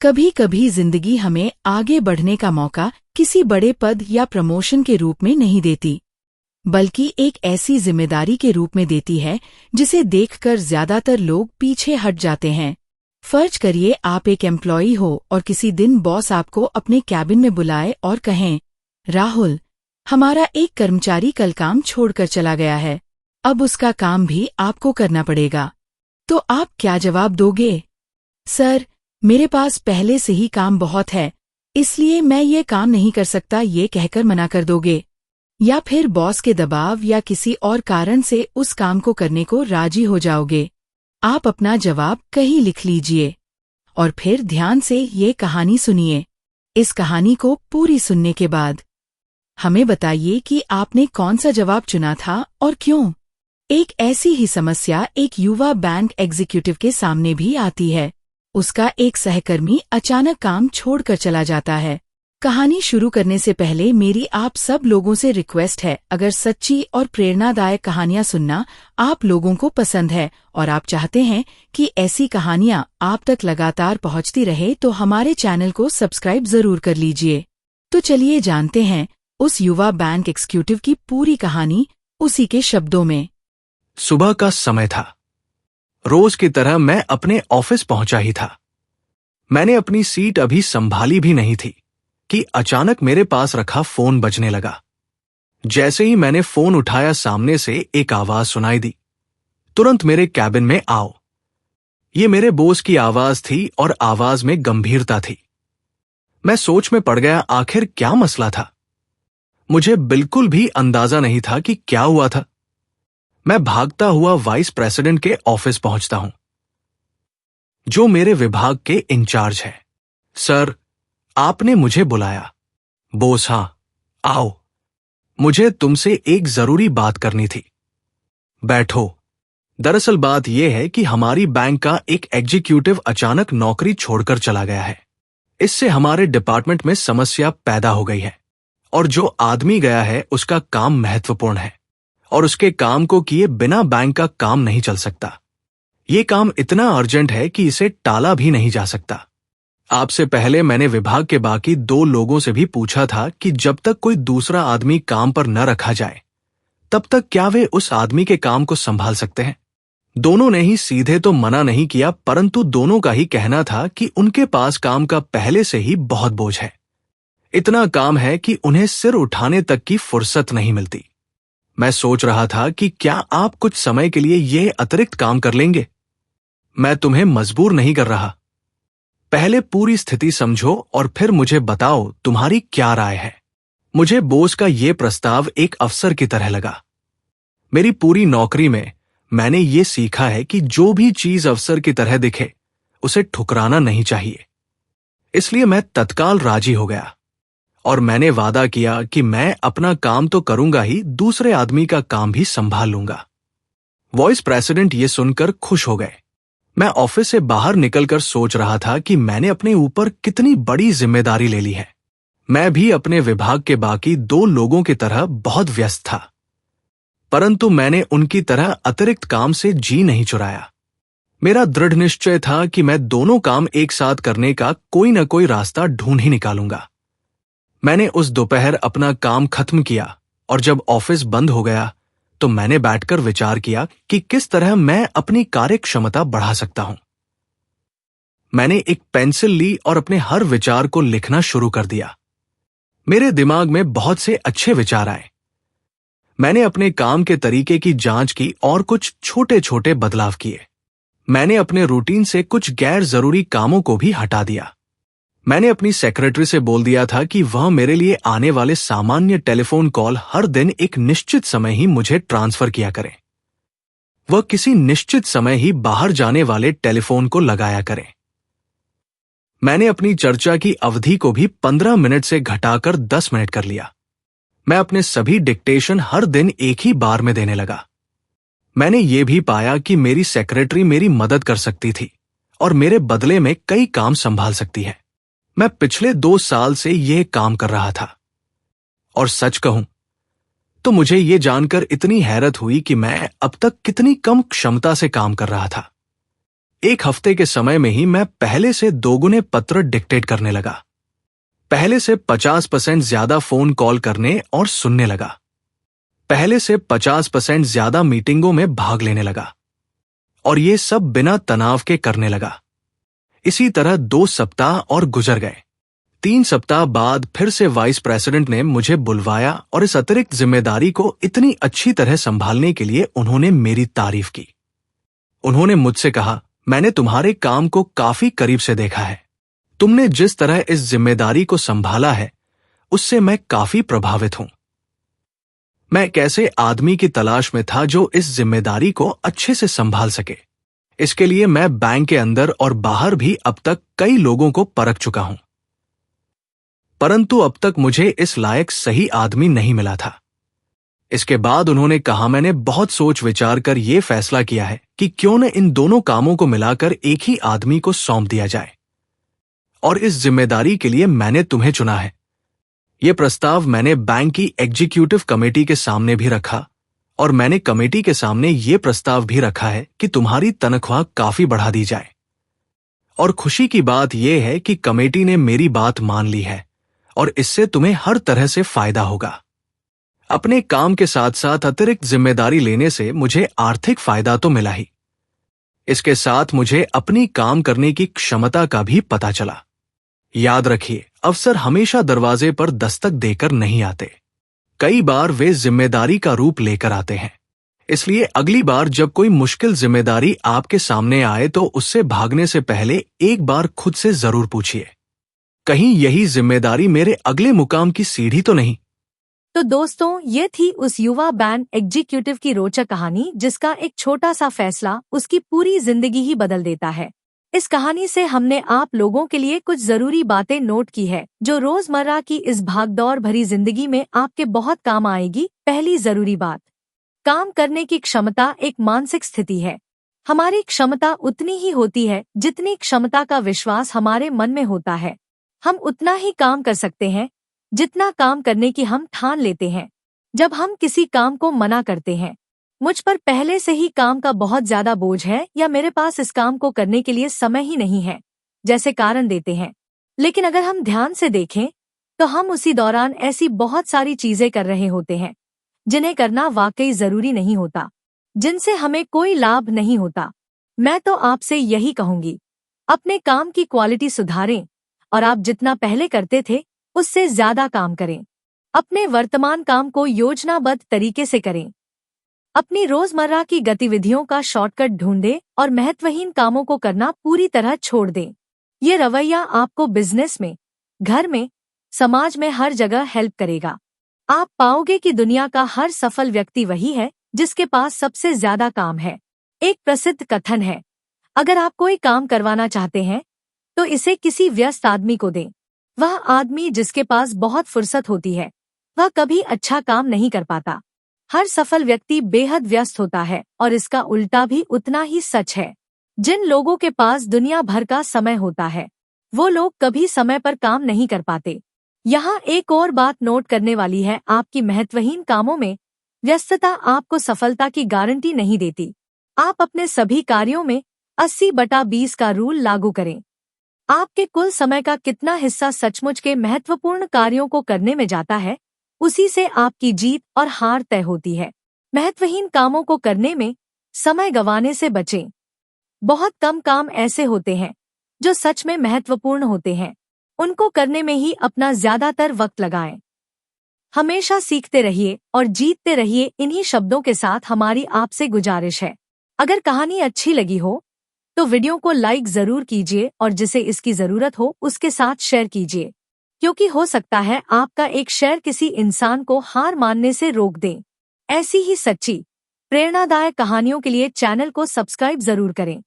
कभी कभी जिंदगी हमें आगे बढ़ने का मौका किसी बड़े पद या प्रमोशन के रूप में नहीं देती, बल्कि एक ऐसी जिम्मेदारी के रूप में देती है जिसे देखकर ज्यादातर लोग पीछे हट जाते हैं। फर्ज करिए आप एक एम्प्लॉई हो और किसी दिन बॉस आपको अपने कैबिन में बुलाए और कहें, राहुल, हमारा एक कर्मचारी कल काम छोड़कर चला गया है, अब उसका काम भी आपको करना पड़ेगा। तो आप क्या जवाब दोगे? सर, मेरे पास पहले से ही काम बहुत है, इसलिए मैं ये काम नहीं कर सकता, ये कहकर मना कर दोगे? या फिर बॉस के दबाव या किसी और कारण से उस काम को करने को राजी हो जाओगे? आप अपना जवाब कहीं लिख लीजिए और फिर ध्यान से ये कहानी सुनिए। इस कहानी को पूरी सुनने के बाद हमें बताइए कि आपने कौन सा जवाब चुना था और क्यों। एक ऐसी ही समस्या एक युवा बैंक एग्जीक्यूटिव के सामने भी आती है। उसका एक सहकर्मी अचानक काम छोड़कर चला जाता है। कहानी शुरू करने से पहले मेरी आप सब लोगों से रिक्वेस्ट है, अगर सच्ची और प्रेरणादायक कहानियां सुनना आप लोगों को पसंद है और आप चाहते हैं कि ऐसी कहानियां आप तक लगातार पहुंचती रहे, तो हमारे चैनल को सब्सक्राइब जरूर कर लीजिए। तो चलिए जानते हैं उस युवा बैंक एग्जीक्यूटिव की पूरी कहानी उसी के शब्दों में। सुबह का समय था। रोज की तरह मैं अपने ऑफिस पहुंचा ही था। मैंने अपनी सीट अभी संभाली भी नहीं थी कि अचानक मेरे पास रखा फोन बजने लगा। जैसे ही मैंने फोन उठाया, सामने से एक आवाज सुनाई दी, तुरंत मेरे कैबिन में आओ। ये मेरे बॉस की आवाज थी और आवाज में गंभीरता थी। मैं सोच में पड़ गया, आखिर क्या मसला था। मुझे बिल्कुल भी अंदाजा नहीं था कि क्या हुआ था। मैं भागता हुआ वाइस प्रेसिडेंट के ऑफिस पहुंचता हूं, जो मेरे विभाग के इंचार्ज है। सर, आपने मुझे बुलाया? बॉस, हां, आओ, मुझे तुमसे एक जरूरी बात करनी थी। बैठो। दरअसल बात यह है कि हमारी बैंक का एक एग्जीक्यूटिव अचानक नौकरी छोड़कर चला गया है। इससे हमारे डिपार्टमेंट में समस्या पैदा हो गई है और जो आदमी गया है उसका काम महत्वपूर्ण है और उसके काम को किए बिना बैंक का काम नहीं चल सकता। ये काम इतना अर्जेंट है कि इसे टाला भी नहीं जा सकता। आपसे पहले मैंने विभाग के बाकी 2 लोगों से भी पूछा था कि जब तक कोई दूसरा आदमी काम पर न रखा जाए, तब तक क्या वे उस आदमी के काम को संभाल सकते हैं। दोनों ने ही सीधे तो मना नहीं किया, परंतु दोनों का ही कहना था कि उनके पास काम का पहले से ही बहुत बोझ है। इतना काम है कि उन्हें सिर उठाने तक की फुर्सत नहीं मिलती। मैं सोच रहा था कि क्या आप कुछ समय के लिए यह अतिरिक्त काम कर लेंगे। मैं तुम्हें मजबूर नहीं कर रहा। पहले पूरी स्थिति समझो और फिर मुझे बताओ तुम्हारी क्या राय है। मुझे बॉस का यह प्रस्ताव एक अवसर की तरह लगा। मेरी पूरी नौकरी में मैंने ये सीखा है कि जो भी चीज अवसर की तरह दिखे, उसे ठुकराना नहीं चाहिए। इसलिए मैं तत्काल राजी हो गया और मैंने वादा किया कि मैं अपना काम तो करूंगा ही, दूसरे आदमी का काम भी संभाल लूंगा। वाइस प्रेसिडेंट ये सुनकर खुश हो गए। मैं ऑफिस से बाहर निकलकर सोच रहा था कि मैंने अपने ऊपर कितनी बड़ी जिम्मेदारी ले ली है। मैं भी अपने विभाग के बाकी 2 लोगों की तरह बहुत व्यस्त था, परंतु मैंने उनकी तरह अतिरिक्त काम से जी नहीं चुराया। मेरा दृढ़ निश्चय था कि मैं दोनों काम एक साथ करने का कोई न कोई रास्ता ढूंढ ही निकालूंगा। मैंने उस दोपहर अपना काम खत्म किया और जब ऑफिस बंद हो गया तो मैंने बैठकर विचार किया कि किस तरह मैं अपनी कार्य क्षमता बढ़ा सकता हूं। मैंने एक पेंसिल ली और अपने हर विचार को लिखना शुरू कर दिया। मेरे दिमाग में बहुत से अच्छे विचार आए। मैंने अपने काम के तरीके की जांच की और कुछ छोटे छोटे बदलाव किए। मैंने अपने रूटीन से कुछ गैर जरूरी कामों को भी हटा दिया। मैंने अपनी सेक्रेटरी से बोल दिया था कि वह मेरे लिए आने वाले सामान्य टेलीफोन कॉल हर दिन एक निश्चित समय ही मुझे ट्रांसफर किया करें। वह किसी निश्चित समय ही बाहर जाने वाले टेलीफोन को लगाया करें। मैंने अपनी चर्चा की अवधि को भी 15 मिनट से घटाकर 10 मिनट कर लिया। मैं अपने सभी डिक्टेशन हर दिन एक ही बार में देने लगा। मैंने ये भी पाया कि मेरी सेक्रेटरी मेरी मदद कर सकती थी और मेरे बदले में कई काम संभाल सकती है। मैं पिछले 2 साल से यह काम कर रहा था और सच कहूं तो मुझे ये जानकर इतनी हैरत हुई कि मैं अब तक कितनी कम क्षमता से काम कर रहा था। 1 हफ्ते के समय में ही मैं पहले से 2 गुने पत्र डिक्टेट करने लगा। पहले से 50% ज्यादा फोन कॉल करने और सुनने लगा। पहले से 50% ज्यादा मीटिंगों में भाग लेने लगा। और ये सब बिना तनाव के करने लगा। इसी तरह 2 सप्ताह और गुजर गए। 3 सप्ताह बाद फिर से वाइस प्रेसिडेंट ने मुझे बुलवाया और इस अतिरिक्त जिम्मेदारी को इतनी अच्छी तरह संभालने के लिए उन्होंने मेरी तारीफ की। उन्होंने मुझसे कहा, मैंने तुम्हारे काम को काफी करीब से देखा है। तुमने जिस तरह इस जिम्मेदारी को संभाला है, उससे मैं काफी प्रभावित हूं। मैं एक ऐसे आदमी की तलाश में था जो इस जिम्मेदारी को अच्छे से संभाल सके। इसके लिए मैं बैंक के अंदर और बाहर भी अब तक कई लोगों को परख चुका हूं, परंतु अब तक मुझे इस लायक सही आदमी नहीं मिला था। इसके बाद उन्होंने कहा, मैंने बहुत सोच विचार कर यह फैसला किया है कि क्यों न इन दोनों कामों को मिलाकर एक ही आदमी को सौंप दिया जाए, और इस जिम्मेदारी के लिए मैंने तुम्हें चुना है। यह प्रस्ताव मैंने बैंक की एग्जीक्यूटिव कमेटी के सामने भी रखा, और मैंने कमेटी के सामने यह प्रस्ताव भी रखा है कि तुम्हारी तनख्वाह काफी बढ़ा दी जाए। और खुशी की बात यह है कि कमेटी ने मेरी बात मान ली है, और इससे तुम्हें हर तरह से फायदा होगा। अपने काम के साथ साथ अतिरिक्त जिम्मेदारी लेने से मुझे आर्थिक फायदा तो मिला ही, इसके साथ मुझे अपनी काम करने की क्षमता का भी पता चला। याद रखिए, अवसर हमेशा दरवाजे पर दस्तक देकर नहीं आते, कई बार वे जिम्मेदारी का रूप लेकर आते हैं। इसलिए अगली बार जब कोई मुश्किल जिम्मेदारी आपके सामने आए तो उससे भागने से पहले एक बार खुद से जरूर पूछिए, कहीं यही जिम्मेदारी मेरे अगले मुकाम की सीढ़ी तो नहीं। तो दोस्तों, ये थी उस युवा बैंक एग्जीक्यूटिव की रोचक कहानी जिसका एक छोटा सा फैसला उसकी पूरी जिंदगी ही बदल देता है। इस कहानी से हमने आप लोगों के लिए कुछ जरूरी बातें नोट की है जो रोजमर्रा की इस भागदौड़ भरी जिंदगी में आपके बहुत काम आएगी। पहली जरूरी बात, काम करने की क्षमता एक मानसिक स्थिति है। हमारी क्षमता उतनी ही होती है जितनी क्षमता का विश्वास हमारे मन में होता है। हम उतना ही काम कर सकते हैं जितना काम करने की हम ठान लेते हैं। जब हम किसी काम को मना करते हैं, मुझ पर पहले से ही काम का बहुत ज्यादा बोझ है या मेरे पास इस काम को करने के लिए समय ही नहीं है जैसे कारण देते हैं, लेकिन अगर हम ध्यान से देखें तो हम उसी दौरान ऐसी बहुत सारी चीजें कर रहे होते हैं जिन्हें करना वाकई जरूरी नहीं होता, जिनसे हमें कोई लाभ नहीं होता। मैं तो आपसे यही कहूंगी, अपने काम की क्वालिटी सुधारें और आप जितना पहले करते थे उससे ज्यादा काम करें। अपने वर्तमान काम को योजनाबद्ध तरीके से करें। अपनी रोजमर्रा की गतिविधियों का शॉर्टकट ढूंढें और महत्वहीन कामों को करना पूरी तरह छोड़ दें। ये रवैया आपको बिजनेस में, घर में, समाज में हर जगह हेल्प करेगा। आप पाओगे कि दुनिया का हर सफल व्यक्ति वही है जिसके पास सबसे ज्यादा काम है। एक प्रसिद्ध कथन है, अगर आप कोई काम करवाना चाहते हैं तो इसे किसी व्यस्त आदमी को दें। वह आदमी जिसके पास बहुत फुर्सत होती है, वह कभी अच्छा काम नहीं कर पाता। हर सफल व्यक्ति बेहद व्यस्त होता है और इसका उल्टा भी उतना ही सच है। जिन लोगों के पास दुनिया भर का समय होता है, वो लोग कभी समय पर काम नहीं कर पाते। यहाँ एक और बात नोट करने वाली है, आपकी महत्वहीन कामों में व्यस्तता आपको सफलता की गारंटी नहीं देती। आप अपने सभी कार्यों में 80/20 का रूल लागू करें। आपके कुल समय का कितना हिस्सा सचमुच के महत्वपूर्ण कार्यों को करने में जाता है, उसी से आपकी जीत और हार तय होती है। महत्वहीन कामों को करने में समय गंवाने से बचें। बहुत कम काम ऐसे होते हैं जो सच में महत्वपूर्ण होते हैं, उनको करने में ही अपना ज्यादातर वक्त लगाएं। हमेशा सीखते रहिए और जीतते रहिए, इन्हीं शब्दों के साथ हमारी आपसे गुजारिश है, अगर कहानी अच्छी लगी हो तो वीडियो को लाइक जरूर कीजिए और जिसे इसकी जरूरत हो उसके साथ शेयर कीजिए, क्योंकि हो सकता है आपका एक शेयर किसी इंसान को हार मानने से रोक दे। ऐसी ही सच्ची, प्रेरणादायक कहानियों के लिए चैनल को सब्सक्राइब जरूर करें।